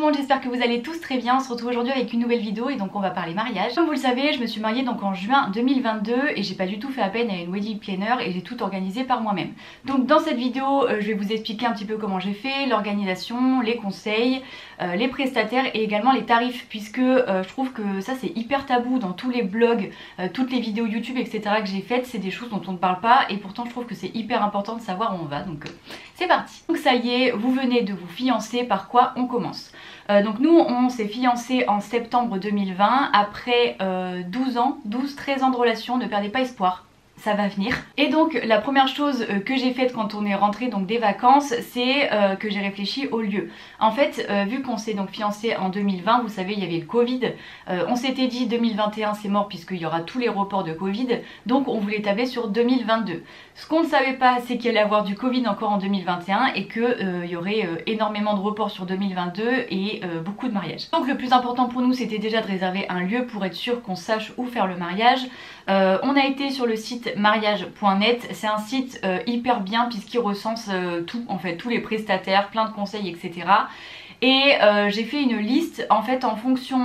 le monde, j'espère que vous allez tous très bien. On se retrouve aujourd'hui avec une nouvelle vidéo et donc on va parler mariage. Comme vous le savez, je me suis mariée donc en juin 2022 et j'ai pas du tout fait appel à une wedding planner et j'ai tout organisé par moi-même. Donc dans cette vidéo, je vais vous expliquer un petit peu comment j'ai fait, l'organisation, les conseils, les prestataires et également les tarifs, puisque je trouve que ça c'est hyper tabou dans tous les blogs, toutes les vidéos YouTube, etc. que j'ai faites. C'est des choses dont on ne parle pas et pourtant je trouve que c'est hyper important de savoir où on va. Donc c'est parti. Donc ça y est, vous venez de vous fiancer. Par quoi on commence? Donc nous on s'est fiancés en septembre 2020 après 13 ans de relation. Ne perdez pas espoir, ça va venir. Et donc la première chose que j'ai faite quand on est rentré donc des vacances, c'est que j'ai réfléchi au lieu. En fait, vu qu'on s'est donc fiancé en 2020, vous savez il y avait le Covid, on s'était dit 2021 c'est mort puisqu'il y aura tous les reports de Covid, donc on voulait tabler sur 2022. Ce qu'on ne savait pas, c'est qu'il allait y avoir du Covid encore en 2021 et qu'il y aurait énormément de reports sur 2022 et beaucoup de mariages. Donc le plus important pour nous, c'était déjà de réserver un lieu pour être sûr qu'on sache où faire le mariage. On a été sur le site mariage.net, c'est un site hyper bien puisqu'il recense tout, en fait, tous les prestataires, plein de conseils, etc. Et j'ai fait une liste en fait en fonction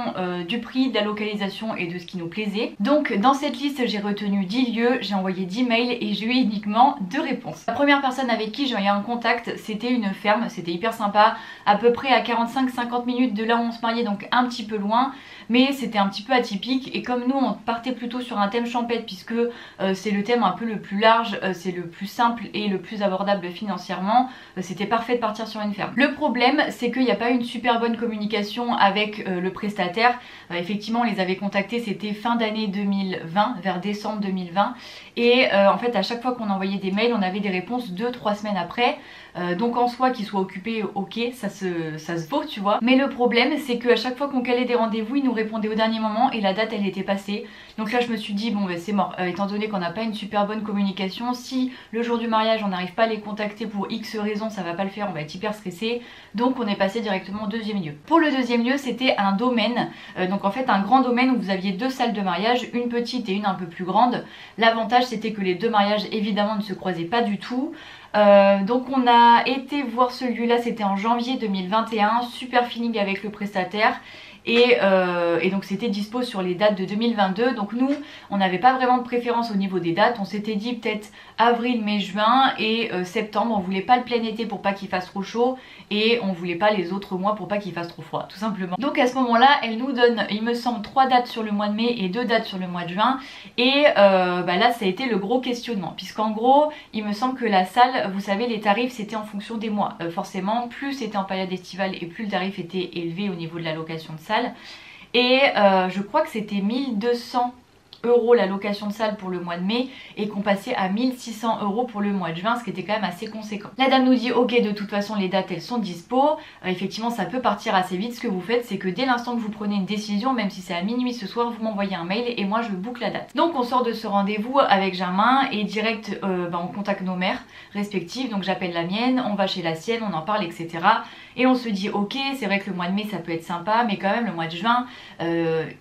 du prix, de la localisation et de ce qui nous plaisait. Donc dans cette liste j'ai retenu 10 lieux, j'ai envoyé 10 mails et j'ai eu uniquement 2 réponses. La première personne avec qui j'ai eu un contact, c'était une ferme, c'était hyper sympa, à peu près à 45-50 minutes de là où on se mariait, donc un petit peu loin. Mais c'était un petit peu atypique et comme nous on partait plutôt sur un thème champêtre puisque c'est le thème un peu le plus large, c'est le plus simple et le plus abordable financièrement, c'était parfait de partir sur une ferme. Le problème c'est qu'il n'y a pas une super bonne communication avec le prestataire. Effectivement on les avait contactés, c'était fin d'année 2020, vers décembre 2020 et en fait à chaque fois qu'on envoyait des mails on avait des réponses 2-3 semaines après. Donc en soi qu'ils soient occupés, ok, ça se vaut tu vois. Mais le problème c'est qu'à chaque fois qu'on calait des rendez-vous ils nous répondaient au dernier moment et la date elle était passée. Donc là je me suis dit bon bah, c'est mort, étant donné qu'on n'a pas une super bonne communication, si le jour du mariage on n'arrive pas à les contacter pour X raisons, ça va pas le faire, on va être hyper stressé. Donc on est passé directement au deuxième lieu. Pour le deuxième lieu c'était un domaine, donc en fait un grand domaine où vous aviez 2 salles de mariage, une petite et une un peu plus grande. L'avantage c'était que les 2 mariages évidemment ne se croisaient pas du tout. Donc on a été voir ce lieu là, c'était en janvier 2021, super feeling avec le prestataire. Et donc c'était dispo sur les dates de 2022. Donc nous on n'avait pas vraiment de préférence au niveau des dates. On s'était dit peut-être avril, mai, juin et septembre. On voulait pas le plein été pour pas qu'il fasse trop chaud et on voulait pas les autres mois pour pas qu'il fasse trop froid tout simplement. Donc à ce moment là elle nous donne il me semble 3 dates sur le mois de mai et 2 dates sur le mois de juin. Et là ça a été le gros questionnement puisqu'en gros il me semble que la salle, vous savez les tarifs c'était en fonction des mois. Forcément plus c'était en période estivale et plus le tarif était élevé au niveau de la location de salle. Et je crois que c'était 1200 € la location de salle pour le mois de mai et qu'on passait à 1600 € pour le mois de juin, ce qui était quand même assez conséquent. La dame nous dit ok, de toute façon les dates elles sont dispo, effectivement ça peut partir assez vite. Ce que vous faites c'est que dès l'instant que vous prenez une décision, même si c'est à minuit ce soir, vous m'envoyez un mail et moi je boucle la date. Donc on sort de ce rendez-vous avec Germain et direct on contacte nos mères respectives. Donc j'appelle la mienne, on va chez la sienne, on en parle, etc. Et on se dit ok, c'est vrai que le mois de mai ça peut être sympa, mais quand même le mois de juin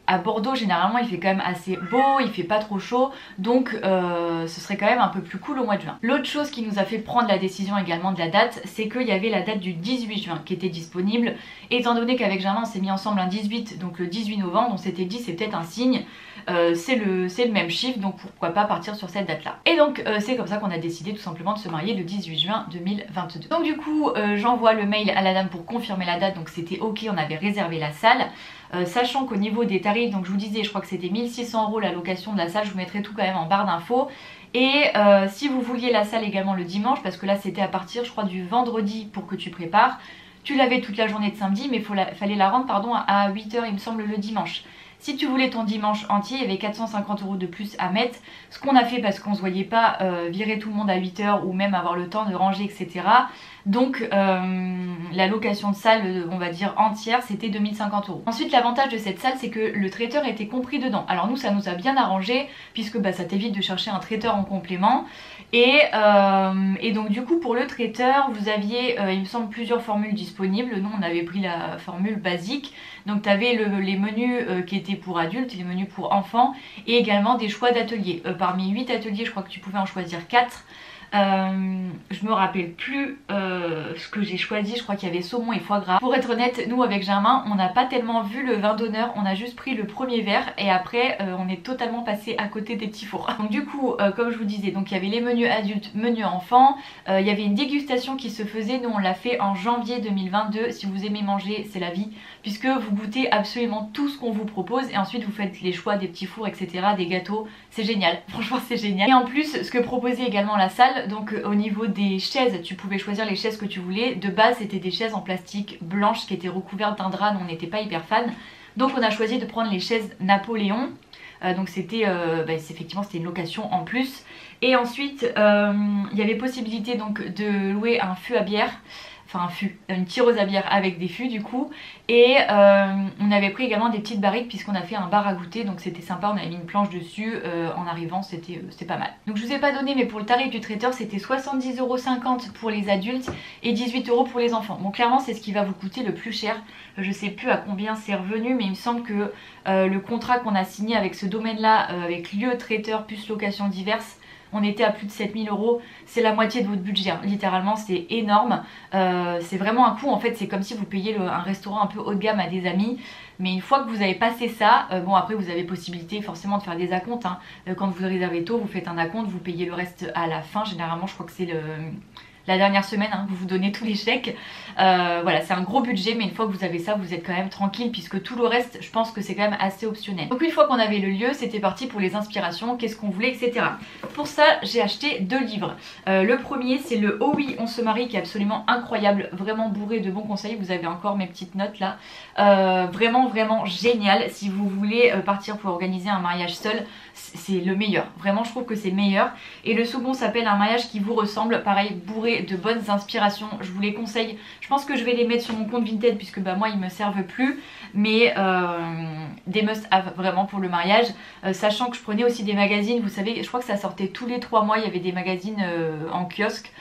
à Bordeaux généralement il fait quand même assez beau, il fait pas trop chaud, donc ce serait quand même un peu plus cool au mois de juin. L'autre chose qui nous a fait prendre la décision également de la date, c'est qu'il y avait la date du 18 juin qui était disponible. Étant donné qu'avec Germain on s'est mis ensemble un 18, donc le 18 novembre, on s'était dit c'est peut-être un signe, c'est le même chiffre, donc pourquoi pas partir sur cette date là. Et donc c'est comme ça qu'on a décidé tout simplement de se marier le 18 juin 2022. Donc du coup j'envoie le mail à la dame pour confirmer la date, donc c'était ok, on avait réservé la salle. Sachant qu'au niveau des tarifs, donc je vous disais je crois que c'était 1600 € la location de la salle, je vous mettrai tout quand même en barre d'infos. Et si vous vouliez la salle également le dimanche, parce que là c'était à partir je crois du vendredi pour que tu prépares, tu l'avais toute la journée de samedi mais fallait la rendre à 8 h il me semble le dimanche. Si tu voulais ton dimanche entier, il y avait 450 € de plus à mettre. Ce qu'on a fait parce qu'on se voyait pas virer tout le monde à 8 h ou même avoir le temps de ranger, etc. Donc la location de salle, on va dire entière, c'était 2050 €. Ensuite l'avantage de cette salle c'est que le traiteur était compris dedans. Alors nous ça nous a bien arrangé puisque ça t'évite de chercher un traiteur en complément. Et donc du coup pour le traiteur vous aviez il me semble plusieurs formules disponibles. Nous on avait pris la formule basique. Donc tu avais les menus qui étaient pour adultes, les menus pour enfants et également des choix d'ateliers. Parmi 8 ateliers je crois que tu pouvais en choisir 4. Je me rappelle plus ce que j'ai choisi, je crois qu'il y avait saumon et foie gras. Pour être honnête, nous avec Germain, on n'a pas tellement vu le vin d'honneur, on a juste pris le premier verre et après on est totalement passé à côté des petits fours. Donc du coup, comme je vous disais, donc il y avait les menus adultes, menus enfants, il y avait une dégustation qui se faisait, nous on l'a fait en janvier 2022. Si vous aimez manger, c'est la vie, puisque vous goûtez absolument tout ce qu'on vous propose et ensuite vous faites les choix des petits fours, etc., des gâteaux, c'est génial, franchement c'est génial. Et en plus, ce que proposait également la salle, donc au niveau des chaises, tu pouvais choisir les chaises que tu voulais. De base c'était des chaises en plastique blanches qui étaient recouvertes d'un drap, nous on n'était pas hyper fan, donc on a choisi de prendre les chaises Napoléon. Donc c'était effectivement c'était une location en plus. Et ensuite il y avait possibilité donc de louer un fût à bière, enfin un fût, une tireuse à bière avec des fûts du coup. Et on avait pris également des petites barriques puisqu'on a fait un bar à goûter, donc c'était sympa, on avait mis une planche dessus en arrivant, c'était pas mal. Donc je vous ai pas donné, mais pour le tarif du traiteur c'était 70,50 € pour les adultes et 18 € pour les enfants. Bon clairement c'est ce qui va vous coûter le plus cher, je sais plus à combien c'est revenu, mais il me semble que le contrat qu'on a signé avec ce domaine là, avec lieu, traiteur plus location diverses, on était à plus de 7000 €, c'est la moitié de votre budget, hein. Littéralement c'est énorme, c'est vraiment un coût en fait, c'est comme si vous payiez un restaurant un peu haut de gamme à des amis. Mais une fois que vous avez passé ça, bon après vous avez possibilité forcément de faire des acomptes, hein. Quand vous réservez tôt, vous faites un acompte, vous payez le reste à la fin, généralement je crois que c'est la dernière semaine, hein, vous vous donnez tous les chèques. Voilà, c'est un gros budget, mais une fois que vous avez ça, vous êtes quand même tranquille, puisque tout le reste, je pense que c'est quand même assez optionnel. Donc une fois qu'on avait le lieu, c'était parti pour les inspirations, qu'est-ce qu'on voulait, etc. Pour ça, j'ai acheté 2 livres. Le premier, c'est le Oh oui, on se marie, qui est absolument incroyable, vraiment bourré de bons conseils. Vous avez encore mes petites notes là. Vraiment, vraiment génial. Si vous voulez partir pour organiser un mariage seul, c'est le meilleur. Vraiment, je trouve que c'est le meilleur. Et le second s'appelle Un mariage qui vous ressemble, pareil, bourré de bonnes inspirations. Je vous les conseille. Je pense que je vais les mettre sur mon compte Vinted puisque bah moi ils me servent plus, mais des must-have vraiment pour le mariage, sachant que je prenais aussi des magazines. Vous savez, je crois que ça sortait tous les 3 mois, il y avait des magazines en kiosque,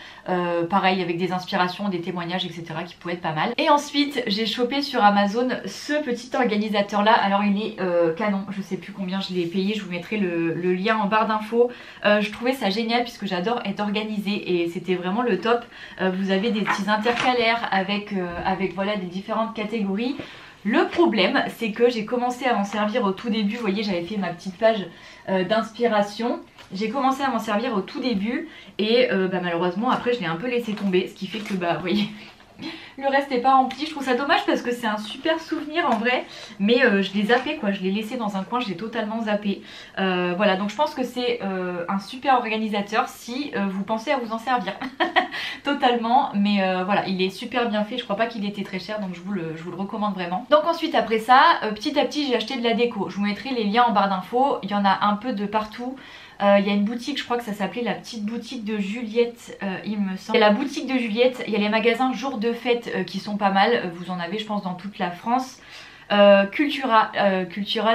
pareil avec des inspirations, des témoignages, etc., qui pouvaient être pas mal. Et ensuite j'ai chopé sur Amazon ce petit organisateur là. Alors il est canon, je sais plus combien je l'ai payé, je vous mettrai le lien en barre d'infos. Je trouvais ça génial puisque j'adore être organisée et c'était vraiment le top. Vous avez des petits intercalaires avec voilà des différentes catégories. Le problème c'est que j'ai commencé à m'en servir au tout début, vous voyez j'avais fait ma petite page d'inspiration. J'ai commencé à m'en servir au tout début et malheureusement après je l'ai un peu laissé tomber, ce qui fait que vous voyez le reste n'est pas rempli. Je trouve ça dommage parce que c'est un super souvenir en vrai, mais je l'ai zappé quoi, je l'ai laissé dans un coin, je l'ai totalement zappé. Voilà, donc je pense que c'est un super organisateur si vous pensez à vous en servir. Totalement, mais voilà, il est super bien fait, je crois pas qu'il était très cher, donc je vous le recommande vraiment. Donc ensuite après ça, petit à petit j'ai acheté de la déco. Je vous mettrai les liens en barre d'infos, il y en a un peu de partout. Il y a une boutique, je crois que ça s'appelait la petite boutique de Juliette, il me semble. Il y a la boutique de Juliette, il y a les magasins jour de fête qui sont pas mal, vous en avez je pense dans toute la France. Cultura,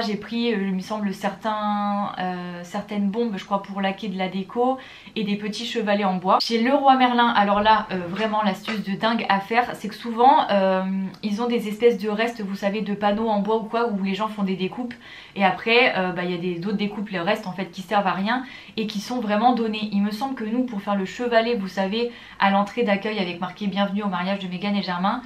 j'ai pris il me semble certaines bombes je crois pour laquer de la déco et des petits chevalets en bois. Chez Leroy Merlin, alors là vraiment l'astuce de dingue à faire, c'est que souvent ils ont des espèces de restes, vous savez, de panneaux en bois ou quoi, où les gens font des découpes et après il y a d'autres découpes, les restes en fait qui servent à rien et qui sont vraiment donnés. Il me semble que nous pour faire le chevalet, vous savez, à l'entrée d'accueil avec marqué bienvenue au mariage de Meghan et Germain,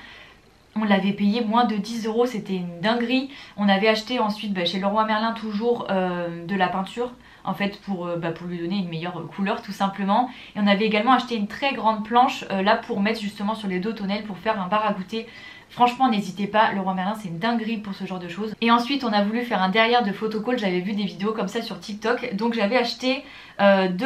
on l'avait payé moins de 10 €, c'était une dinguerie. On avait acheté ensuite chez Leroy Merlin toujours de la peinture en fait pour lui donner une meilleure couleur tout simplement. Et on avait également acheté une très grande planche là pour mettre justement sur les 2 tonnelles pour faire un bar à goûter. Franchement n'hésitez pas, Leroy Merlin c'est une dinguerie pour ce genre de choses. Et ensuite on a voulu faire un derrière de photocall, j'avais vu des vidéos comme ça sur TikTok. Donc j'avais acheté 2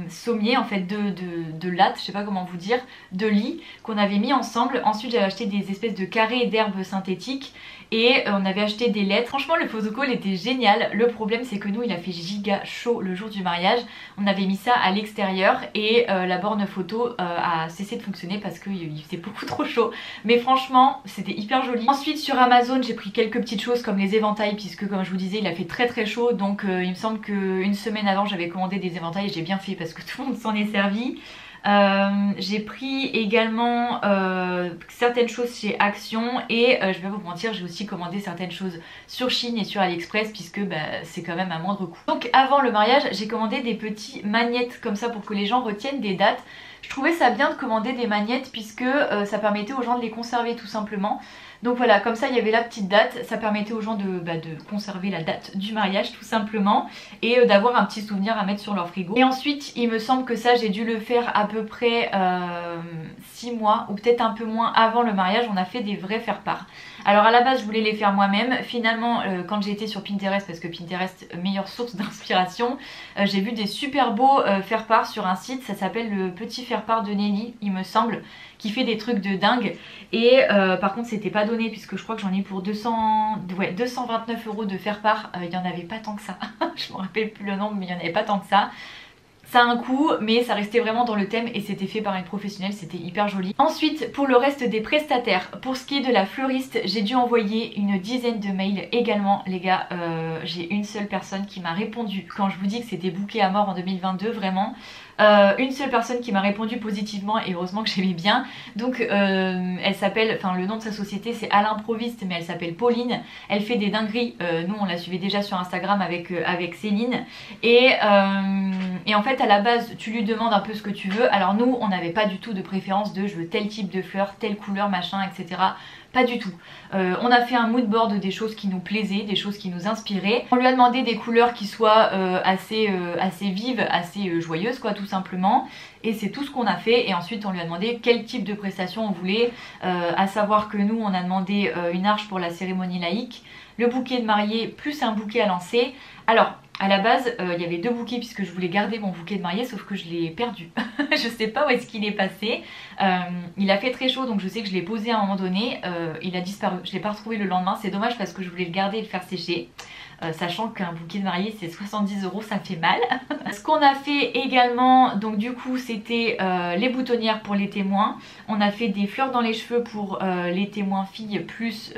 sommiers en fait, de lattes, je sais pas comment vous dire, de lits qu'on avait mis ensemble. Ensuite j'avais acheté des espèces de carrés d'herbes synthétiques et on avait acheté des lettres. Franchement le photocall était génial. Le problème c'est que nous il a fait giga chaud le jour du mariage. On avait mis ça à l'extérieur et la borne photo a cessé de fonctionner parce qu'il faisait beaucoup trop chaud. Mais franchement c'était hyper joli. Ensuite sur Amazon j'ai pris quelques petites choses comme les éventails puisque comme je vous disais il a fait très très chaud. Donc il me semble qu'une semaine avant j'avais commandé des éventails et j'ai bien fait parce que tout le monde s'en est servi. J'ai pris également certaines choses chez Action et je vais pas vous mentir, j'ai aussi commandé certaines choses sur Shein et sur AliExpress puisque c'est quand même à moindre coût. Donc avant le mariage, j'ai commandé des petits magnettes comme ça pour que les gens retiennent des dates. Je trouvais ça bien de commander des magnettes puisque ça permettait aux gens de les conserver tout simplement. Donc voilà, comme ça il y avait la petite date, ça permettait aux gens de conserver la date du mariage tout simplement et d'avoir un petit souvenir à mettre sur leur frigo. Et ensuite il me semble que ça j'ai dû le faire à peu près 6 mois ou peut-être un peu moins avant le mariage, on a fait des vrais faire-part. Alors à la base je voulais les faire moi-même, finalement quand j'ai été sur Pinterest, parce que Pinterest meilleure source d'inspiration, j'ai vu des super beaux faire-part sur un site, ça s'appelle le petit faire-part de Nelly il me semble, qui fait des trucs de dingue et par contre c'était pas donné puisque je crois que j'en ai pour 229 € de faire-part, il n'y en avait pas tant que ça, je me rappelle plus le nombre mais il n'y en avait pas tant que ça. Ça a un coût mais ça restait vraiment dans le thème et c'était fait par une professionnelle, c'était hyper joli. Ensuite pour le reste des prestataires, pour ce qui est de la fleuriste, j'ai dû envoyer une dizaine de mails également les gars. J'ai une seule personne qui m'a répondu quand je vous dis que c'était booké à mort en 2022 vraiment. Une seule personne qui m'a répondu positivement et heureusement que j'aimais bien. Donc elle s'appelle, enfin le nom de sa société c'est À l'improviste mais elle s'appelle Pauline. Elle fait des dingueries, nous on la suivait déjà sur Instagram avec Céline et en fait à la base tu lui demandes un peu ce que tu veux. Alors nous on n'avait pas du tout de préférence de je veux tel type de fleurs, telle couleur machin etc. Pas du tout. On a fait un mood board des choses qui nous plaisaient, des choses qui nous inspiraient. On lui a demandé des couleurs qui soient assez vives, assez joyeuses quoi tout simplement. Et c'est tout ce qu'on a fait et ensuite on lui a demandé quel type de prestation on voulait. À savoir que nous on a demandé une arche pour la cérémonie laïque, le bouquet de mariée plus un bouquet à lancer. Alors à la base il y avait 2 bouquets puisque je voulais garder mon bouquet de mariée sauf que je l'ai perdu. Je sais pas où est-ce qu'il est passé. Il a fait très chaud donc je sais que je l'ai posé à un moment donné, il a disparu, je l'ai pas retrouvé le lendemain, c'est dommage parce que je voulais le garder et le faire sécher. Sachant qu'un bouquet de mariée c'est 70 €, ça fait mal. Ce qu'on a fait également, donc du coup c'était les boutonnières pour les témoins. On a fait des fleurs dans les cheveux pour les témoins filles plus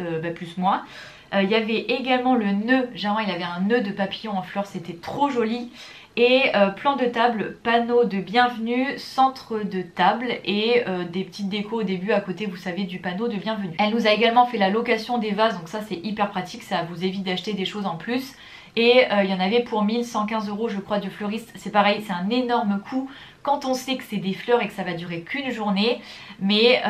moi. Il y avait également le nœud, genre il avait un nœud de papillon en fleurs, c'était trop joli. Et plan de table, panneau de bienvenue, centre de table et des petites décos au début à côté vous savez du panneau de bienvenue. Elle nous a également fait la location des vases, donc ça c'est hyper pratique, ça vous évite d'acheter des choses en plus. Et il y en avait pour 1115 € je crois du fleuriste, c'est pareil, c'est un énorme coût quand on sait que c'est des fleurs et que ça va durer qu'une journée, mais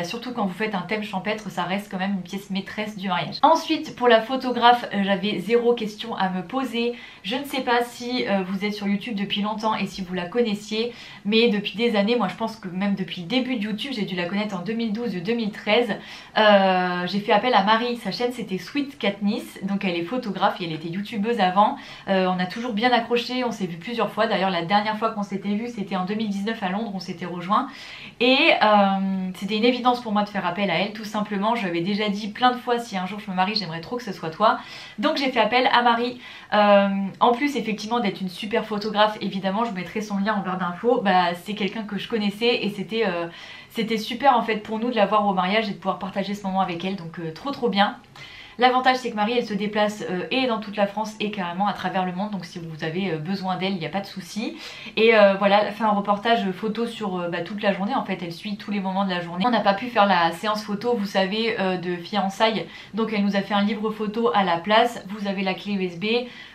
surtout quand vous faites un thème champêtre ça reste quand même une pièce maîtresse du mariage. Ensuite pour la photographe j'avais 0 question à me poser. Je ne sais pas si vous êtes sur YouTube depuis longtemps et si vous la connaissiez, mais depuis des années, moi je pense que même depuis le début de YouTube, j'ai dû la connaître en 2012-2013. J'ai fait appel à Marie, sa chaîne c'était Sweet Katniss, donc elle est photographe et elle était youtubeuse avant. On a toujours bien accroché, on s'est vu plusieurs fois, d'ailleurs la dernière fois qu'on s'était vu c'était en 2019 à Londres, on s'était rejoint et c'était une évidence pour moi de faire appel à elle tout simplement. Je lui avais déjà dit plein de fois si un jour je me marie j'aimerais trop que ce soit toi, donc j'ai fait appel à Marie. En plus effectivement d'être une super photographe, évidemment je mettrai son lien en barre d'infos, c'est quelqu'un que je connaissais et c'était super en fait pour nous de la voir au mariage et de pouvoir partager ce moment avec elle, donc trop bien. L'avantage c'est que Marie elle se déplace et dans toute la France et carrément à travers le monde, donc si vous avez besoin d'elle il n'y a pas de souci. Et voilà, elle fait un reportage photo sur toute la journée, en fait elle suit tous les moments de la journée. On n'a pas pu faire la séance photo vous savez de fiançailles, donc elle nous a fait un livre photo à la place. Vous avez la clé USB,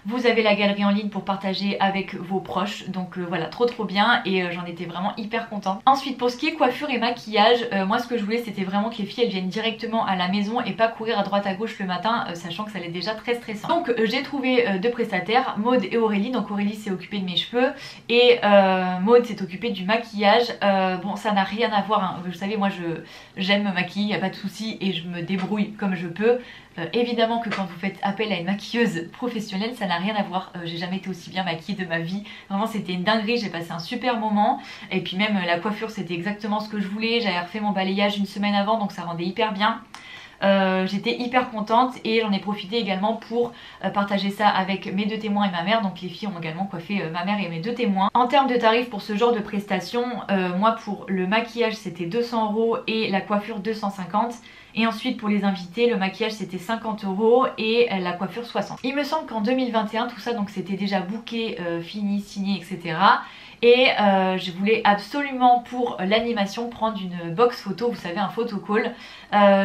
vous avez la galerie en ligne pour partager avec vos proches, donc voilà trop bien et j'en étais vraiment hyper contente. Ensuite pour ce qui est coiffure et maquillage, moi ce que je voulais c'était vraiment que les filles elles viennent directement à la maison et pas courir à droite à gauche le matin, sachant que ça allait déjà très stressant. Donc j'ai trouvé 2 prestataires, Maud et Aurélie. Donc Aurélie s'est occupée de mes cheveux et Maud s'est occupée du maquillage. Bon ça n'a rien à voir, hein. Vous savez moi j'aime me maquiller, y a pas de souci et je me débrouille comme je peux. Évidemment que quand vous faites appel à une maquilleuse professionnelle ça n'a rien à voir, j'ai jamais été aussi bien maquillée de ma vie, vraiment c'était une dinguerie, j'ai passé un super moment et puis même la coiffure c'était exactement ce que je voulais, j'avais refait mon balayage une semaine avant donc ça rendait hyper bien. J'étais hyper contente et j'en ai profité également pour partager ça avec mes 2 témoins et ma mère, donc les filles ont également coiffé ma mère et mes 2 témoins. En termes de tarifs pour ce genre de prestation, moi pour le maquillage c'était 200 € et la coiffure 250. Et ensuite pour les invités le maquillage c'était 50 € et la coiffure 60. Il me semble qu'en 2021 tout ça donc c'était déjà booké, fini, signé etc. et je voulais absolument pour l'animation prendre une box photo, vous savez, un photocall.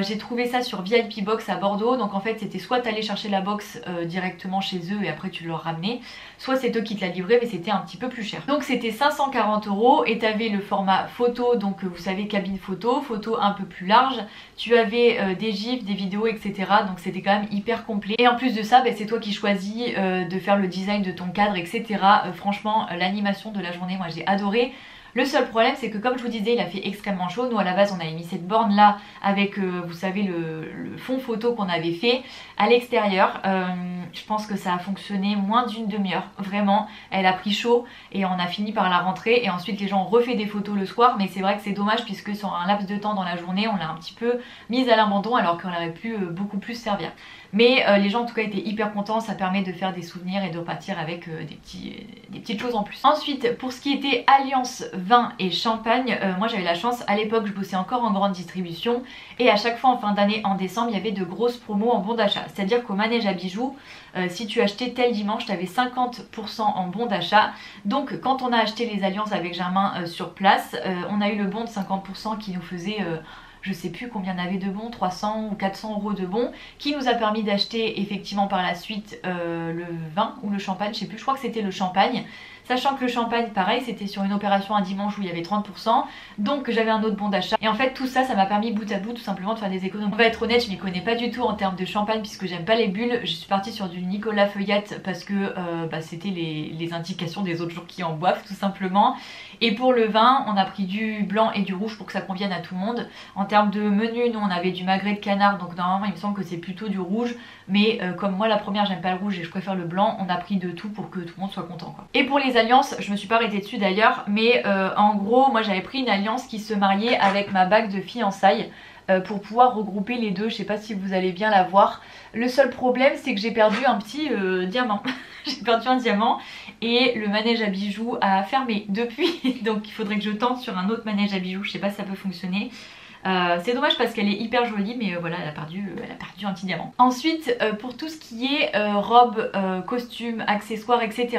J'ai trouvé ça sur VIP Box à Bordeaux, donc en fait c'était soit t'allais chercher la box directement chez eux et après tu leur ramenais, soit c'est eux qui te la livraient, mais c'était un petit peu plus cher. Donc c'était 540 € et t'avais le format photo, donc vous savez, cabine photo, photo un peu plus large, tu avais des gifs, des vidéos, etc. Donc c'était quand même hyper complet. Et en plus de ça, c'est toi qui choisis de faire le design de ton cadre, etc. Franchement, l'animation de la journée, moi j'ai adoré. Le seul problème, c'est que comme je vous disais, il a fait extrêmement chaud. Nous à la base on avait mis cette borne là avec vous savez le fond photo qu'on avait fait à l'extérieur. Je pense que ça a fonctionné moins d'une demi-heure, vraiment. Elle a pris chaud et on a fini par la rentrer, et ensuite les gens ont refait des photos le soir. Mais c'est vrai que c'est dommage puisque sur un laps de temps dans la journée on l'a un petit peu mise à l'abandon alors qu'on aurait pu beaucoup plus servir. Mais les gens en tout cas étaient hyper contents, ça permet de faire des souvenirs et de repartir avec des petites choses en plus. Ensuite, pour ce qui était alliance vin et champagne, moi j'avais la chance, à l'époque je bossais encore en grande distribution, et à chaque fois en fin d'année, en décembre, il y avait de grosses promos en bon d'achat. C'est-à-dire qu'au manège à bijoux, si tu achetais tel dimanche, tu avais 50% en bon d'achat. Donc quand on a acheté les alliances avec Germain sur place, on a eu le bon de 50% qui nous faisait... je sais plus combien on avait de bons, 300 ou 400 € de bons, qui nous a permis d'acheter effectivement par la suite le vin ou le champagne, je sais plus, je crois que c'était le champagne. Sachant que le champagne, pareil, c'était sur une opération un dimanche où il y avait 30%, donc j'avais un autre bon d'achat. Et en fait tout ça, ça m'a permis bout à bout tout simplement de faire des économies. On va être honnête, je m'y connais pas du tout en termes de champagne puisque j'aime pas les bulles. Je suis partie sur du Nicolas Feuillate parce que c'était les indications des autres jours qui en boivent tout simplement. Et pour le vin, on a pris du blanc et du rouge pour que ça convienne à tout le monde. En termes de menu, nous on avait du magret de canard, donc normalement il me semble que c'est plutôt du rouge. Mais comme moi la première j'aime pas le rouge et je préfère le blanc, on a pris de tout pour que tout le monde soit content quoi. Et pour les alliances, je me suis pas arrêtée dessus d'ailleurs, mais en gros moi j'avais pris une alliance qui se mariait avec ma bague de fiançailles pour pouvoir regrouper les deux. Je sais pas si vous allez bien la voir. Le seul problème c'est que j'ai perdu un petit diamant. J'ai perdu un diamant et le manège à bijoux a fermé depuis, donc il faudrait que je tente sur un autre manège à bijoux. Je sais pas si ça peut fonctionner. C'est dommage parce qu'elle est hyper jolie, mais voilà, elle a perdu un petit diamant. Ensuite, pour tout ce qui est robe, costume, accessoires, etc.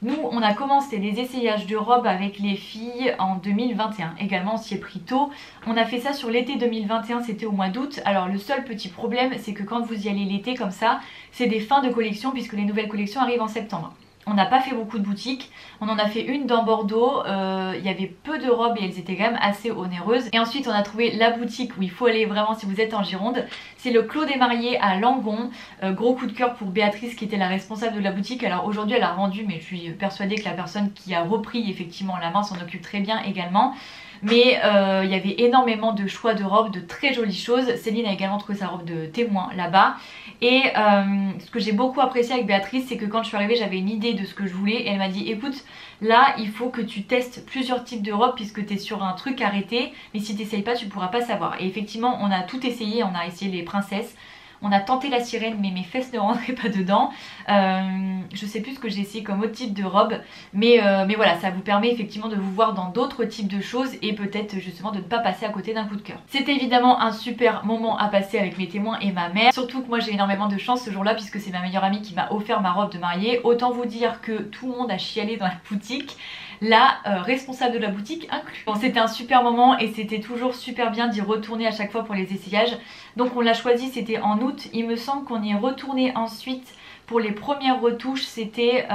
Nous, on a commencé des essayages de robes avec les filles en 2021. Également, on s'y est pris tôt. On a fait ça sur l'été 2021, c'était au mois d'août. Alors le seul petit problème, c'est que quand vous y allez l'été comme ça, c'est des fins de collection puisque les nouvelles collections arrivent en septembre. On n'a pas fait beaucoup de boutiques, on en a fait une dans Bordeaux, il y avait peu de robes et elles étaient quand même assez onéreuses. Et ensuite on a trouvé la boutique où il faut aller vraiment si vous êtes en Gironde, c'est le Clos des Mariés à Langon. Gros coup de cœur pour Béatrice qui était la responsable de la boutique. Alors aujourd'hui elle a rendu, mais je suis persuadée que la personne qui a repris effectivement la main s'en occupe très bien également. Mais il y avait énormément de choix de robes, de très jolies choses. Céline a également trouvé sa robe de témoin là-bas. Et ce que j'ai beaucoup apprécié avec Béatrice, c'est que quand je suis arrivée, j'avais une idée de ce que je voulais. Et elle m'a dit, écoute, là, il faut que tu testes plusieurs types de robes puisque tu es sur un truc arrêté. Mais si tu n'essayes pas, tu pourras pas savoir. Et effectivement, on a tout essayé. On a essayé les princesses. On a tenté la sirène mais mes fesses ne rentraient pas dedans. Je sais plus ce que j'ai essayé comme autre type de robe. Mais voilà, ça vous permet effectivement de vous voir dans d'autres types de choses et peut-être justement de ne pas passer à côté d'un coup de cœur. C'était évidemment un super moment à passer avec mes témoins et ma mère. Surtout que moi j'ai énormément de chance ce jour-là puisque c'est ma meilleure amie qui m'a offert ma robe de mariée. Autant vous dire que tout le monde a chialé dans la boutique. La responsable de la boutique inclus. Bon, c'était un super moment et c'était toujours super bien d'y retourner à chaque fois pour les essayages. Donc on l'a choisi, c'était en août. Il me semble qu'on y est retourné ensuite pour les premières retouches, c'était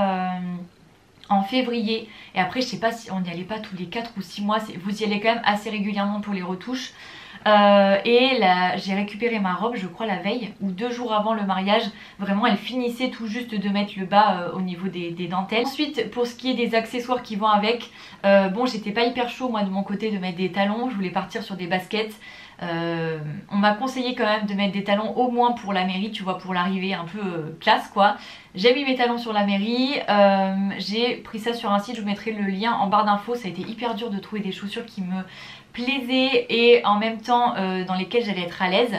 en février. Et après je sais pas si on n'y allait pas tous les 4 ou 6 mois, vous y allez quand même assez régulièrement pour les retouches. Et là j'ai récupéré ma robe je crois la veille ou 2 jours avant le mariage. Vraiment elle finissait tout juste de mettre le bas au niveau des dentelles. Ensuite pour ce qui est des accessoires qui vont avec, bon j'étais pas hyper chaud moi de mon côté de mettre des talons. Je voulais partir sur des baskets. On m'a conseillé quand même de mettre des talons au moins pour la mairie, tu vois, pour l'arrivée un peu classe quoi. J'ai mis mes talons sur la mairie, j'ai pris ça sur un site, je vous mettrai le lien en barre d'infos. Ça a été hyper dur de trouver des chaussures qui me plaisaient et en même temps dans lesquelles j'allais être à l'aise.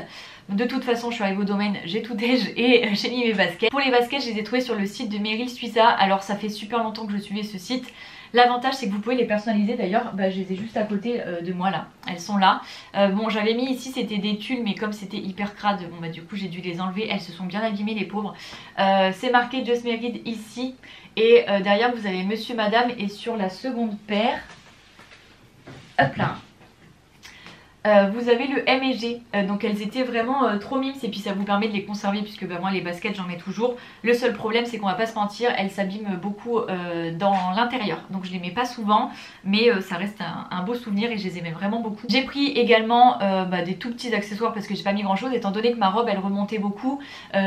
De toute façon je suis arrivée au domaine, j'ai tout déj et j'ai mis mes baskets. Pour les baskets je les ai trouvées sur le site de Meryl Suissa. Alors ça fait super longtemps que je suivais ce site. L'avantage c'est que vous pouvez les personnaliser, d'ailleurs je les ai juste à côté de moi là, elles sont là. Bon j'avais mis ici, c'était des tulles mais comme c'était hyper crade, bon du coup j'ai dû les enlever, elles se sont bien abîmées les pauvres. C'est marqué Just Married ici et derrière vous avez Monsieur Madame et sur la seconde paire, hop là, vous avez le M et G, donc elles étaient vraiment trop mimes et puis ça vous permet de les conserver puisque moi les baskets j'en mets toujours. Le seul problème c'est qu'on va pas se mentir, elles s'abîment beaucoup dans l'intérieur, donc je les mets pas souvent mais ça reste un beau souvenir et je les aimais vraiment beaucoup. J'ai pris également des tout petits accessoires parce que j'ai pas mis grand chose étant donné que ma robe elle remontait beaucoup.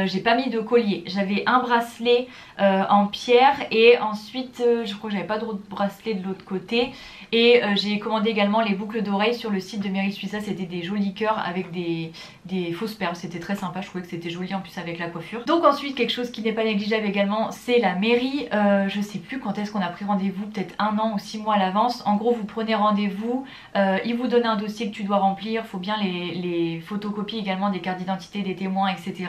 J'ai pas mis de collier, j'avais un bracelet en pierre et ensuite je crois que j'avais pas de bracelet de l'autre côté. Et j'ai commandé également les boucles d'oreilles sur le site de Mary Suissa, c'était des jolis cœurs avec des fausses perles, c'était très sympa, je trouvais que c'était joli en plus avec la coiffure. Donc ensuite quelque chose qui n'est pas négligeable également c'est la mairie, je sais plus quand est-ce qu'on a pris rendez-vous, peut-être 1 an ou 6 mois à l'avance. En gros vous prenez rendez-vous, ils vous donnent un dossier que tu dois remplir, faut bien les photocopies également des cartes d'identité des témoins etc.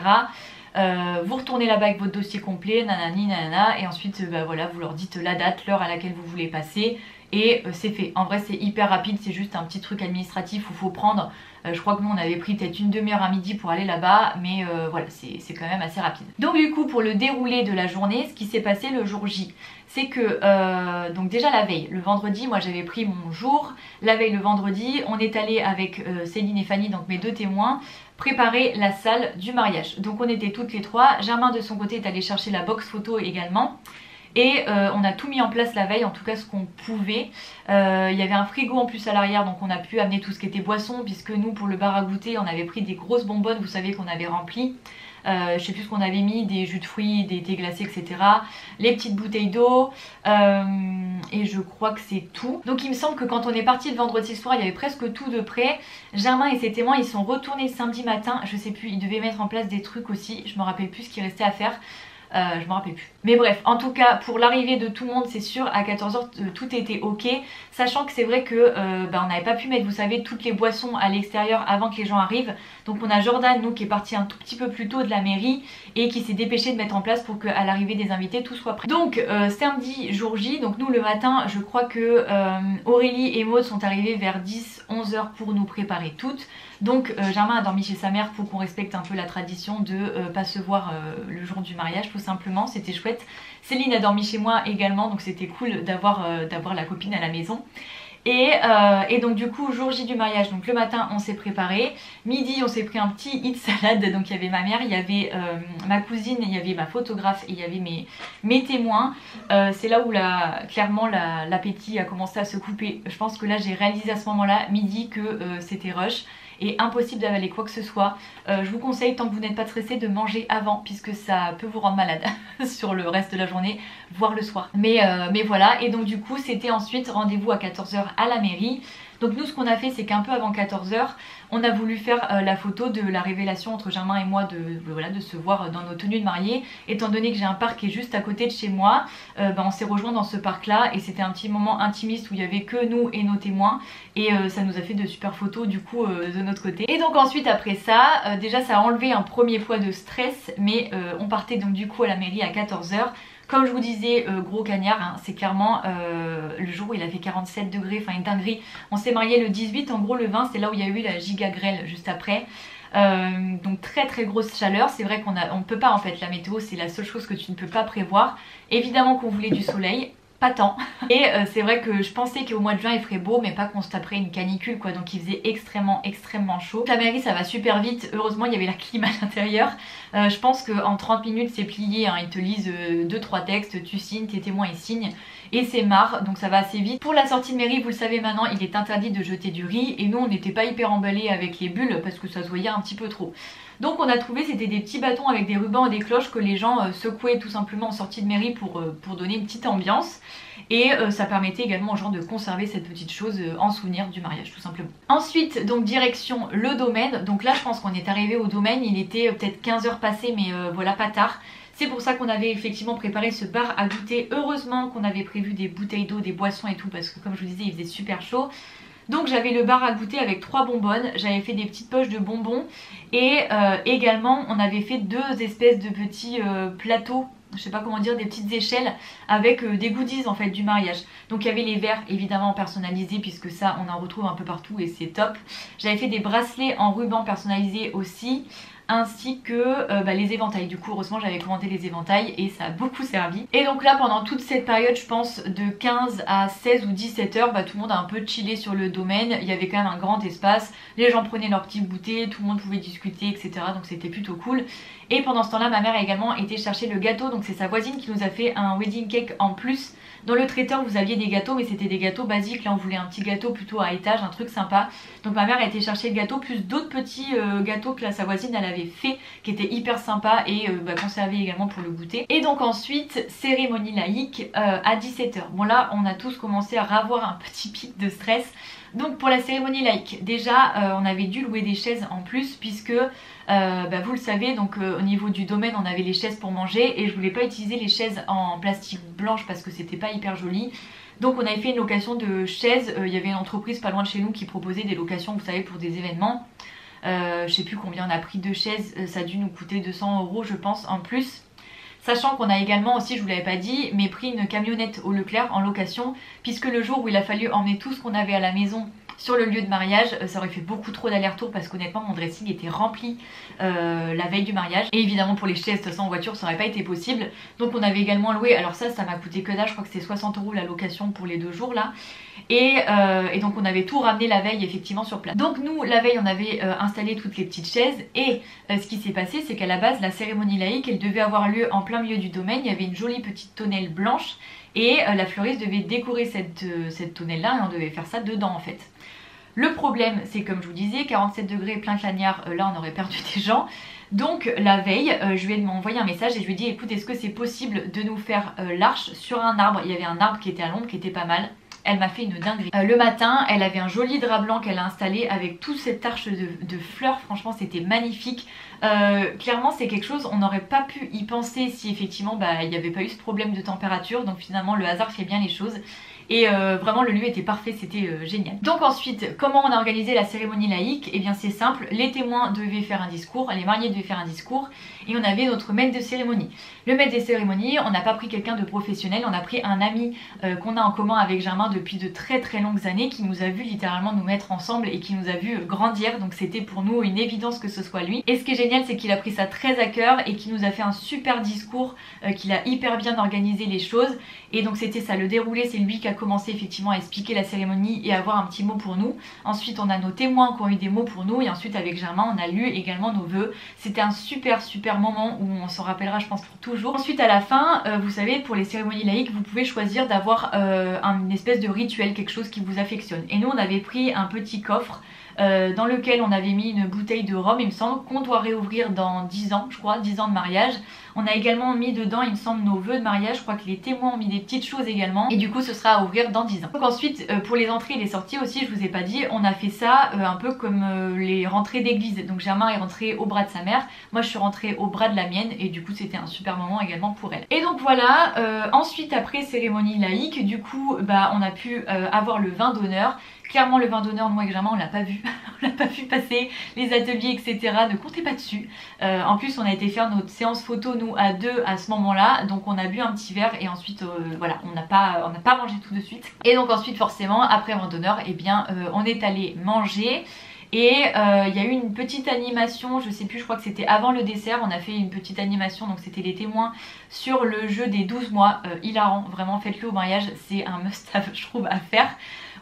Vous retournez là-bas avec votre dossier complet, nanani nanana, et ensuite voilà, vous leur dites la date, l'heure à laquelle vous voulez passer et c'est fait. En vrai c'est hyper rapide, c'est juste un petit truc administratif où il faut prendre, je crois que nous on avait pris peut-être une demi-heure à midi pour aller là-bas, mais voilà c'est quand même assez rapide. Donc du coup pour le déroulé de la journée, ce qui s'est passé le jour J, c'est que donc déjà la veille, le vendredi, moi j'avais pris mon jour, la veille le vendredi, on est allé avec Céline et Fanny, donc mes deux témoins, préparer la salle du mariage. Donc on était toutes les trois, Germain de son côté est allé chercher la box photo également. Et on a tout mis en place la veille, en tout cas ce qu'on pouvait. Il y avait un frigo en plus à l'arrière, donc on a pu amener tout ce qui était boisson, puisque nous pour le bar à goûter on avait pris des grosses bonbonnes, vous savez qu'on avait rempli. Je sais plus ce qu'on avait mis, des jus de fruits, des thés glacés etc. Les petites bouteilles d'eau et je crois que c'est tout. Donc il me semble que quand on est parti le vendredi soir il y avait presque tout de prêt. Germain et ses témoins ils sont retournés samedi matin, je sais plus, ils devaient mettre en place des trucs aussi, je me rappelle plus ce qui restait à faire. Je me rappelle plus. Mais bref, en tout cas pour l'arrivée de tout le monde c'est sûr à 14 h tout était ok. Sachant que c'est vrai que on n'avait pas pu mettre vous savez toutes les boissons à l'extérieur avant que les gens arrivent. Donc on a Jordan nous qui est parti un tout petit peu plus tôt de la mairie et qui s'est dépêché de mettre en place pour qu'à l'arrivée des invités tout soit prêt. Donc samedi jour J, donc nous le matin je crois que Aurélie et Maud sont arrivées vers 10-11 h pour nous préparer toutes. Donc Germain a dormi chez sa mère pour qu'on respecte un peu la tradition de pas se voir le jour du mariage tout simplement, c'était chouette. Céline a dormi chez moi également donc c'était cool d'avoir la copine à la maison. Et donc du coup jour J du mariage, donc le matin on s'est préparé, midi on s'est pris un petit hit salade, donc il y avait ma mère, il y avait ma cousine, il y avait ma photographe et il y avait mes témoins. C'est là où clairement l'appétit a commencé à se couper. Je pense que là j'ai réalisé à ce moment là, midi, que c'était rush et impossible d'avaler quoi que ce soit. Je vous conseille tant que vous n'êtes pas stressé de manger avant puisque ça peut vous rendre malade sur le reste de la journée, voire le soir. Mais voilà, et donc du coup c'était ensuite rendez-vous à 14 h à la mairie. Donc nous ce qu'on a fait c'est qu'un peu avant 14 h on a voulu faire la photo de la révélation entre Germain et moi de se voir dans nos tenues de mariée. Étant donné que j'ai un parc qui est juste à côté de chez moi, on s'est rejoint dans ce parc là et c'était un petit moment intimiste où il y avait que nous et nos témoins et ça nous a fait de super photos du coup de notre côté. Et donc ensuite après ça, déjà ça a enlevé un premier poids de stress mais on partait donc du coup à la mairie à 14 h. Comme je vous disais, gros cagnard, hein, c'est clairement le jour où il a fait 47 degrés, enfin une dinguerie. On s'est marié le 18, en gros le 20 c'est là où il y a eu la giga grêle juste après. Donc très très grosse chaleur, c'est vrai qu'on ne peut pas en fait, la météo c'est la seule chose que tu ne peux pas prévoir. Évidemment qu'on voulait du soleil, pas tant. Et c'est vrai que je pensais qu'au mois de juin il ferait beau mais pas qu'on se taperait une canicule quoi, donc il faisait extrêmement chaud. La mairie ça va super vite, heureusement il y avait la clim à l'intérieur. Je pense qu'en 30 minutes c'est plié, hein. Ils te lisent 2-3 textes, tu signes, tes témoins ils signent et c'est marre, donc ça va assez vite. Pour la sortie de mairie, vous le savez maintenant, il est interdit de jeter du riz et nous on n'était pas hyper emballés avec les bulles parce que ça se voyait un petit peu trop. Donc on a trouvé, c'était des petits bâtons avec des rubans et des cloches que les gens secouaient tout simplement en sortie de mairie pour donner une petite ambiance. Et ça permettait également aux gens de conserver cette petite chose en souvenir du mariage tout simplement. Ensuite donc direction le domaine, donc là je pense qu'on est arrivé au domaine, il était peut-être 15 h passées mais voilà pas tard. C'est pour ça qu'on avait effectivement préparé ce bar à goûter. Heureusement qu'on avait prévu des bouteilles d'eau, des boissons et tout parce que comme je vous disais il faisait super chaud. Donc j'avais le bar à goûter avec 3 bonbonnes, j'avais fait des petites poches de bonbons et également on avait fait 2 espèces de petits plateaux je sais pas comment dire, des petites échelles avec des goodies en fait du mariage. Donc il y avait les verres évidemment personnalisés puisque ça on en retrouve un peu partout et c'est top. J'avais fait des bracelets en ruban personnalisés aussi, ainsi que les éventails. Du coup heureusement j'avais commandé les éventails et ça a beaucoup servi. Et donc là pendant toute cette période, je pense de 15 à 16 ou 17 heures, tout le monde a un peu chillé sur le domaine. Il y avait quand même un grand espace, les gens prenaient leur petit goûter, tout le monde pouvait discuter, etc. Donc c'était plutôt cool. Et pendant ce temps là ma mère a également été chercher le gâteau, donc c'est sa voisine qui nous a fait un wedding cake en plus. Dans le traiteur vous aviez des gâteaux mais c'était des gâteaux basiques, là on voulait un petit gâteau plutôt à étage, un truc sympa. Donc ma mère a été chercher le gâteau plus d'autres petits gâteaux que là, sa voisine elle avait fait qui étaient hyper sympas et conservés également pour le goûter. Et donc ensuite cérémonie laïque à 17 h. Bon là on a tous commencé à avoir un petit pic de stress. Donc pour la cérémonie laïque, déjà on avait dû louer des chaises en plus puisque vous le savez, donc au niveau du domaine on avait les chaises pour manger et je voulais pas utiliser les chaises en plastique blanche parce que c'était pas hyper joli. Donc on avait fait une location de chaises, il y avait une entreprise pas loin de chez nous qui proposait des locations, vous savez, pour des événements. Je sais plus combien on a pris de chaises, ça a dû nous coûter 200 € je pense en plus. Sachant qu'on a également aussi, je vous l'avais pas dit, mais pris une camionnette au Leclerc en location, puisque le jour où il a fallu emmener tout ce qu'on avait à la maison sur le lieu de mariage, ça aurait fait beaucoup trop d'aller-retour parce qu'honnêtement mon dressing était rempli la veille du mariage. Et évidemment pour les chaises, de toute façon en voiture ça aurait pas été possible. Donc on avait également loué, alors ça m'a coûté que dalle, je crois que c'était 60 € la location pour les 2 jours là. Et donc on avait tout ramené la veille effectivement sur place. Donc nous la veille on avait installé toutes les petites chaises et ce qui s'est passé c'est qu'à la base la cérémonie laïque elle devait avoir lieu en plein milieu du domaine. Il y avait une jolie petite tonnelle blanche et la fleuriste devait décorer cette tonnelle là et on devait faire ça dedans en fait. Le problème c'est comme je vous disais 47 degrés plein clagnard, là on aurait perdu des gens. Donc la veille je lui ai envoyé un message et je lui ai dit écoute est-ce que c'est possible de nous faire l'arche sur un arbre. Il y avait un arbre qui était à l'ombre qui était pas mal. Elle m'a fait une dinguerie. Le matin, elle avait un joli drap blanc qu'elle a installé avec toute cette arche de fleurs. Franchement, c'était magnifique. Clairement, c'est quelque chose, on n'aurait pas pu y penser si effectivement il n'y avait pas eu ce problème de température. Donc finalement, le hasard fait bien les choses. Et vraiment le lieu était parfait, c'était génial. Donc ensuite, comment on a organisé la cérémonie laïque? Eh bien c'est simple, les témoins devaient faire un discours, les mariés devaient faire un discours et on avait notre maître de cérémonie. Le maître des cérémonies, on n'a pas pris quelqu'un de professionnel, on a pris un ami qu'on a en commun avec Germain depuis de très longues années qui nous a vu littéralement nous mettre ensemble et qui nous a vu grandir. Donc c'était pour nous une évidence que ce soit lui. Et ce qui est génial c'est qu'il a pris ça très à cœur et qu'il nous a fait un super discours, qu'il a hyper bien organisé les choses. Et donc c'était ça, le déroulé c'est lui qui a commencé effectivement à expliquer la cérémonie et à avoir un petit mot pour nous. Ensuite on a nos témoins qui ont eu des mots pour nous et ensuite avec Germain on a lu également nos vœux. C'était un super moment où on s'en rappellera je pense pour toujours. Ensuite à la fin, vous savez pour les cérémonies laïques vous pouvez choisir d'avoir une espèce de rituel, quelque chose qui vous affectionne. Et nous on avait pris un petit coffre dans lequel on avait mis une bouteille de rhum, il me semble, qu'on doit réouvrir dans 10 ans, je crois, 10 ans de mariage. On a également mis dedans, il me semble, nos vœux de mariage, je crois que les témoins ont mis des petites choses également, et du coup ce sera à ouvrir dans 10 ans. Donc ensuite, pour les entrées et les sorties aussi, je vous ai pas dit, on a fait ça un peu comme les rentrées d'église. Donc Germain est rentré au bras de sa mère, moi je suis rentrée au bras de la mienne, et du coup c'était un super moment également pour elle. Et donc voilà, ensuite après cérémonie laïque, du coup on a pu avoir le vin d'honneur. Clairement le vin d'honneur, moi et Germain on l'a pas vu, on l'a pas vu passer, les ateliers etc, ne comptez pas dessus. En plus on a été faire notre séance photo nous à deux à ce moment là, donc on a bu un petit verre et ensuite voilà, on n'a pas mangé tout de suite. Et donc ensuite forcément après vin d'honneur, eh bien on est allé manger. Et il y a eu une petite animation, je sais plus, je crois que c'était avant le dessert, on a fait une petite animation, donc c'était les témoins sur le jeu des 12 mois, hilarant, vraiment faites-le au mariage, c'est un must-have je trouve à faire.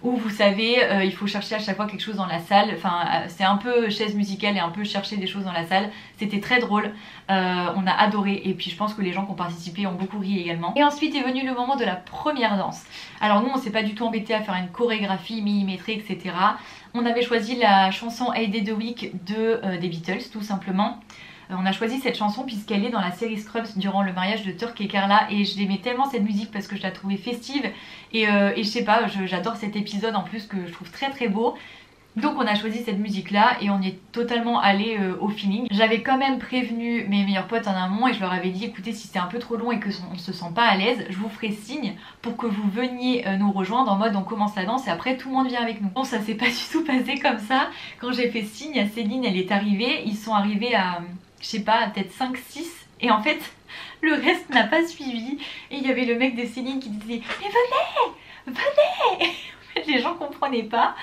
Où vous savez, il faut chercher à chaque fois quelque chose dans la salle, enfin c'est un peu chaise musicale et un peu chercher des choses dans la salle, c'était très drôle, on a adoré et puis je pense que les gens qui ont participé ont beaucoup ri également. Et ensuite est venu le moment de la première danse. Alors nous on s'est pas du tout embêté à faire une chorégraphie millimétrée etc. On avait choisi la chanson A Day the Week des Beatles tout simplement. On a choisi cette chanson puisqu'elle est dans la série Scrubs durant le mariage de Turk et Carla et je l'aimais tellement cette musique parce que je la trouvais festive et je sais pas, j'adore cet épisode en plus que je trouve très beau. Donc on a choisi cette musique là et on est totalement allé au feeling. J'avais quand même prévenu mes meilleurs potes en amont et je leur avais dit écoutez si c'est un peu trop long et qu'on ne se sent pas à l'aise, je vous ferai signe pour que vous veniez nous rejoindre en mode on commence la danse et après tout le monde vient avec nous. Bon ça s'est pas du tout passé comme ça. Quand j'ai fait signe à Céline, elle est arrivée, ils sont arrivés à je sais pas peut-être 5-6 et en fait Le reste n'a pas suivi. Et il y avait le mec de Céline qui disait mais venez, venez. Les gens comprenaient pas.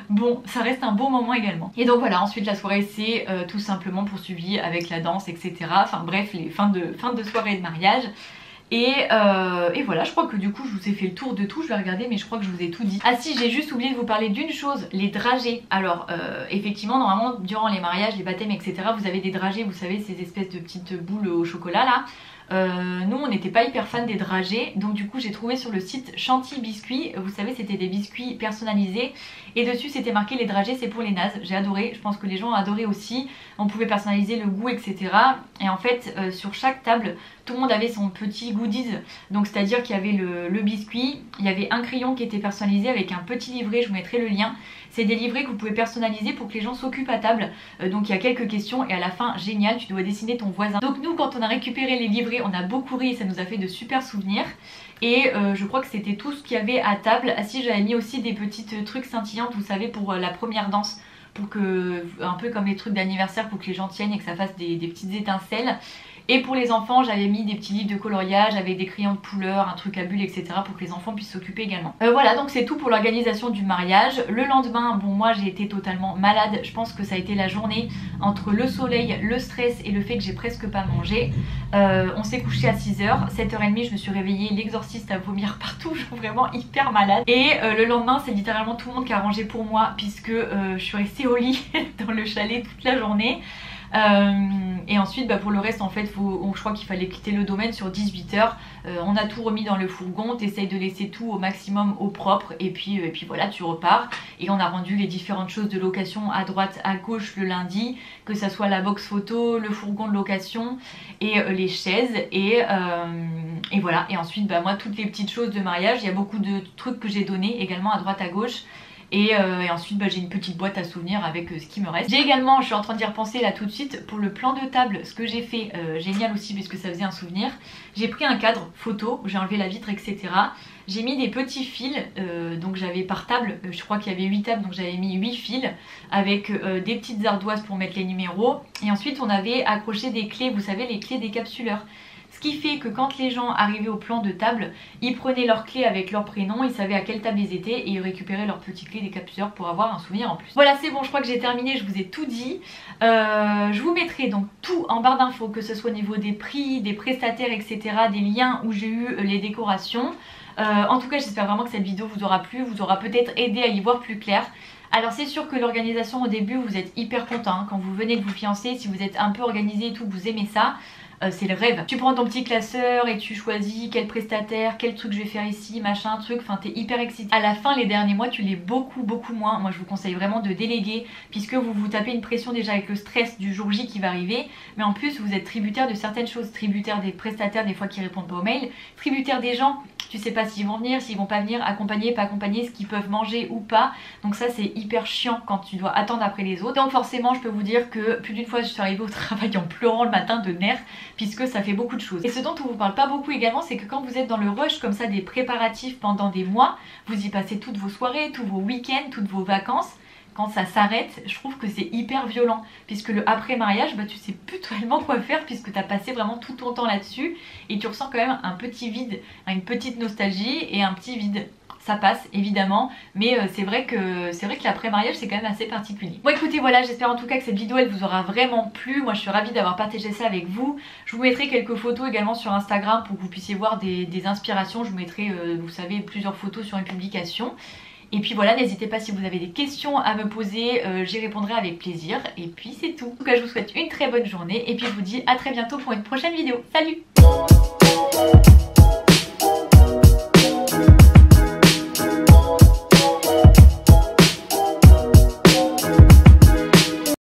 Bon, ça reste un beau moment également. Et donc voilà, ensuite la soirée c'est tout simplement poursuivi avec la danse, etc. Enfin bref, les fins de soirée de mariage. Et voilà, je crois que du coup je vous ai fait le tour de tout. Je vais regarder, mais je crois que je vous ai tout dit. Ah si, j'ai juste oublié de vous parler d'une chose, les dragées. Alors effectivement, normalement durant les mariages, les baptêmes, etc. vous avez des dragées, vous savez, ces espèces de petites boules au chocolat là. Nous on n'était pas hyper fan des dragées, donc du coup j'ai trouvé sur le site Chantilly Biscuits, vous savez c'était des biscuits personnalisés et dessus c'était marqué les dragées c'est pour les nazes. J'ai adoré, je pense que les gens ont adoré aussi, on pouvait personnaliser le goût, etc. Et en fait sur chaque table tout le monde avait son petit goodies, donc c'est à dire qu'il y avait le biscuit, il y avait un crayon qui était personnalisé avec un petit livret, je vous mettrai le lien. C'est des livrets que vous pouvez personnaliser pour que les gens s'occupent à table. Donc il y a quelques questions et à la fin, génial, tu dois dessiner ton voisin. Donc nous quand on a récupéré les livrets, on a beaucoup ri et ça nous a fait de super souvenirs. Et je crois que c'était tout ce qu'il y avait à table. Ah si, j'avais mis aussi des petites trucs scintillantes, vous savez, pour la première danse. Pour que, un peu comme les trucs d'anniversaire, pour que les gens tiennent et que ça fasse des petites étincelles. Et pour les enfants, j'avais mis des petits livres de coloriage avec des crayons de couleur, un truc à bulles, etc. pour que les enfants puissent s'occuper également. Voilà, donc c'est tout pour l'organisation du mariage. Le lendemain, bon moi j'ai été totalement malade. Je pense que ça a été la journée entre le soleil, le stress et le fait que j'ai presque pas mangé. On s'est couché à 6h, 7h30 je me suis réveillée, l'exorciste à vomir partout, je suis vraiment hyper malade. Et le lendemain c'est littéralement tout le monde qui a rangé pour moi puisque je suis restée au lit dans le chalet toute la journée. Et ensuite pour le reste en fait je crois qu'il fallait quitter le domaine sur 18h. On a tout remis dans le fourgon, t'essayes de laisser tout au maximum au propre et puis voilà tu repars. Et on a rendu les différentes choses de location à droite à gauche le lundi, que ça soit la box photo, le fourgon de location et les chaises et voilà. Et ensuite moi toutes les petites choses de mariage, il y a beaucoup de trucs que j'ai donnés également à droite à gauche. Et ensuite j'ai une petite boîte à souvenirs avec ce qui me reste. J'ai également, je suis en train d'y repenser là tout de suite, pour le plan de table, ce que j'ai fait, génial aussi puisque ça faisait un souvenir. J'ai pris un cadre photo, j'ai enlevé la vitre, etc. J'ai mis des petits fils, donc j'avais par table, je crois qu'il y avait 8 tables, donc j'avais mis 8 fils avec des petites ardoises pour mettre les numéros. Et ensuite on avait accroché des clés, vous savez les clés décapsuleurs. Ce qui fait que quand les gens arrivaient au plan de table, ils prenaient leurs clés avec leur prénom, ils savaient à quelle table ils étaient et ils récupéraient leurs petites clés décapsuleurs pour avoir un souvenir en plus. Voilà c'est bon, je crois que j'ai terminé, je vous ai tout dit. Je vous mettrai donc tout en barre d'infos, que ce soit au niveau des prix, des prestataires, etc. Des liens où j'ai eu les décorations. En tout cas j'espère vraiment que cette vidéo vous aura plu, vous aura peut-être aidé à y voir plus clair. Alors c'est sûr que l'organisation au début vous êtes hyper content hein, quand vous venez de vous fiancer, si vous êtes un peu organisé et tout, vous aimez ça. C'est le rêve. Tu prends ton petit classeur et tu choisis quel prestataire, quel truc je vais faire ici, machin, truc, enfin t'es hyper excité. À la fin les derniers mois tu l'es beaucoup moins. Moi je vous conseille vraiment de déléguer puisque vous vous tapez une pression déjà avec le stress du jour J qui va arriver. Mais en plus vous êtes tributaire de certaines choses, tributaire des prestataires des fois qui répondent pas aux mails, tributaire des gens, tu sais pas s'ils vont venir, s'ils vont pas venir, accompagner, pas accompagner, ce qu'ils peuvent manger ou pas. Donc ça c'est hyper chiant quand tu dois attendre après les autres. Donc forcément je peux vous dire que plus d'une fois je suis arrivée au travail en pleurant le matin de nerfs puisque ça fait beaucoup de choses. Et ce dont on vous parle pas beaucoup également, c'est que quand vous êtes dans le rush comme ça des préparatifs pendant des mois, vous y passez toutes vos soirées, tous vos week-ends, toutes vos vacances. Quand ça s'arrête, je trouve que c'est hyper violent puisque le après mariage, tu sais plus tellement quoi faire puisque tu as passé vraiment tout ton temps là-dessus et tu ressens quand même un petit vide, une petite nostalgie et un petit vide. Ça passe évidemment, mais c'est vrai que l'après-mariage c'est quand même assez particulier. Bon écoutez voilà, j'espère en tout cas que cette vidéo elle vous aura vraiment plu. Moi je suis ravie d'avoir partagé ça avec vous. Je vous mettrai quelques photos également sur Instagram pour que vous puissiez voir des inspirations. Je vous mettrai, vous savez, plusieurs photos sur une publication. Et puis voilà, n'hésitez pas si vous avez des questions à me poser, j'y répondrai avec plaisir. Et puis c'est tout. En tout cas je vous souhaite une très bonne journée et puis je vous dis à très bientôt pour une prochaine vidéo. Salut!